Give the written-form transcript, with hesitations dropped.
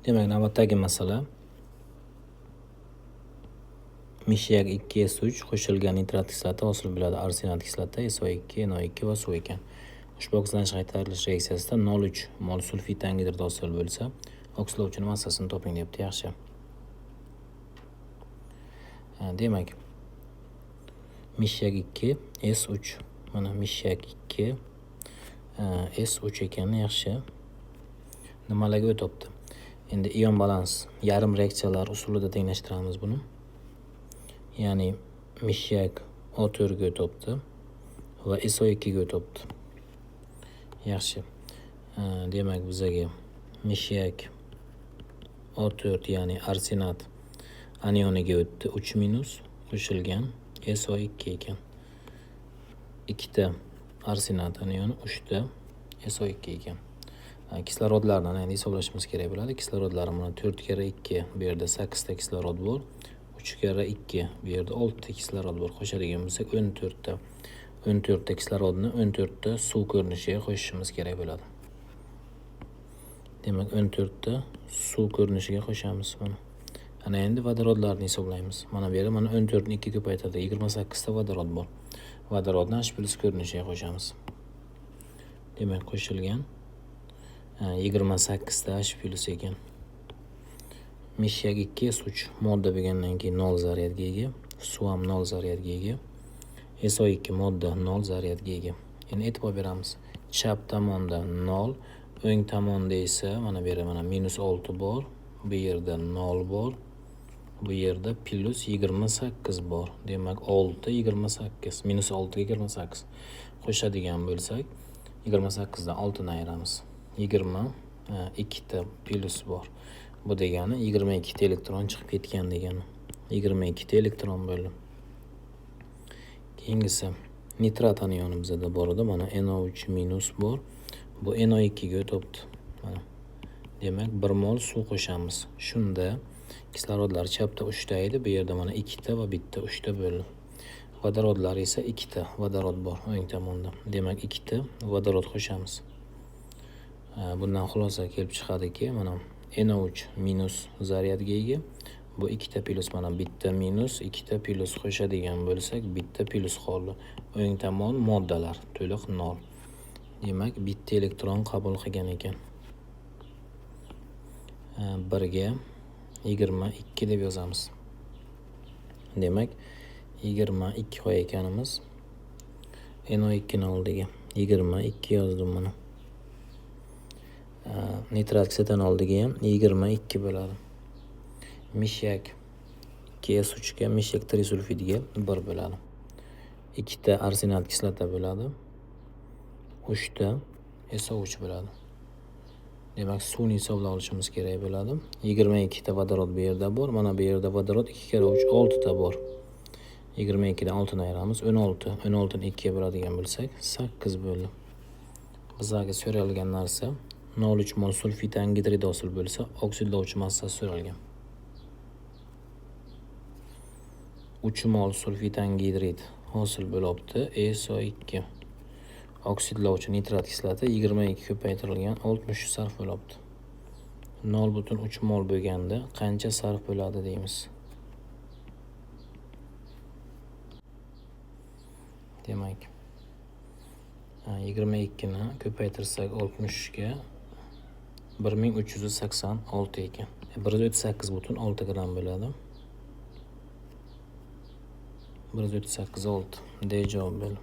Demak, navbatdagi masala mishiyak 2S3 qo'shilgan nitrat kislota hosil bo'ladi. Arsenat kislota SO2, NO2 va suv ekan. Ushbu oksidlanish qaytarilish reaksiyasida 0,3 mol sulfit angidrid hosil bo'lsa, oksidlovchining massasini toping deyapti. Yaxshi. Demak, mishiyak 2 S3. Mana mishiyak 2 S3 ekan. Yaxshi. Nimalarga o'tibdi? Endi ion balans yarim reaksiyalar usulida tenglashtiramiz buni. Ya'ni mishiyak O4 ga o'tibdi va SO2 ga o'tibdi. Yaxshi. Demak, bizaga mishiyak O4 ya'ni arsenat anioniga o'tdi. 3- qo'shilgan SO2 ekan. 2 ta arsenat anioni, 3 ta SO2 ekan. Kislorodlarni endi hisoblashimiz kerak bo'ladi. Kislorodlar mana 4 kara 2, bu yerda 8 ta kislorod bor. 3 kara 2, bu yerda 6 ta kislorod bor. Qo'shadigan bo'lsak 14 ta. 14 ta kislorodni 14 ta suv ko'rinishiga qo'shishimiz kerak bo'ladi. Demak, 14 ta suv ko'rinishiga qo'shamiz buni. Ana endi vodorodlarni hisoblaymiz. Mana bu yerda mana 14 ni 2 ko'paytirdi. 28 ta vodorod bor. Vodorodni H+ ko'rinishiga qo'shamiz. Demak, qo'shilgan 28 ta H+ ekan. Mishiyak 2S3 modda bo'lgandan keyin 0 zaryadga ega, suv ham 0 zaryadga ega. SO2 modda 0 zaryadga ega. Endi e'tibor beramiz. Chap tomonda 0, o'ng tomonda esa mana bu yerda mana -6 bor, bu yerda 0 bor, bu yerda +28 bor. Demak, 6 28, -6 ga 28 qo'shadigan bo'lsak, 28 dan 6 ni ayiramiz. 22 ta plus bor. Bu degani 22 ta elektron chiqib ketgan degani. 22 ta elektron bo'ldi. Keyingisi nitrat anioni bizda bor edi. Mana NO3- bor. Bu NO2 ga o'tibdi. Mana. Demak, 1 mol suv qo'shamiz. Shunda kislorodlar chapda 3 ta edi, bu yerda mana 2 ta va bitta 3 ta bo'ldi. Vodorodlar esa 2 ta vodorod bor o'ng tomonda. Demak, 2 ta vodorod qo'shamiz. Bundan xulosa kelib chiqadiki, mana NO3- zaryadga ega. Bu 2 ta plus, mana bitta minus, 2 ta plus qo'shadigan bo'lsak, bitta plus qoldi. O'ng tomon moddalar to'liq 0. Demak, bitta elektron qabul qilgan ekan. 1 ga 22 deb yozamiz. Demak, 22 qo'yayotganimiz NO2 ni oldiga 22 yozdim mana. Nitrat kislotani oldiga ham 22 bo'ladi. Mishiyak 2S3 ga, mishiyak trisulfidga 1 bo'ladi. 2 ta arsenat kislota bo'ladi. 3 ta SO3 bo'ladi. Demak, suvni hisoblab olishimiz kerak bo'ladi. 22 ta vodorod bu yerda bor. Mana bu yerda vodorod 2 kara 3 6 ta bor. 22 dan 6 ni ayiramiz. 16. 16 ni 2 ga bo'ladigan bo'lsak, 8 bo'ldi. Bizlarga so'ralgan narsa 0,3 mol sulfit angidrid hosil bo'lsa, oksidlovchi massasi so'ralgan. 3 mol sulfit angidrid hosil bo'libdi. SO2. Oksidlovchi nitrat kislota 22 ko'paytirilgan 60 sarf bo'libdi. 0,3 mol bo'lganda qancha sarf bo'ladi deymiz. Demak, 22 ni ko'paytirsak 60 ga 1386 ekan. 138,6 gram bo'ladi. 138,6 D javob bo'ldi.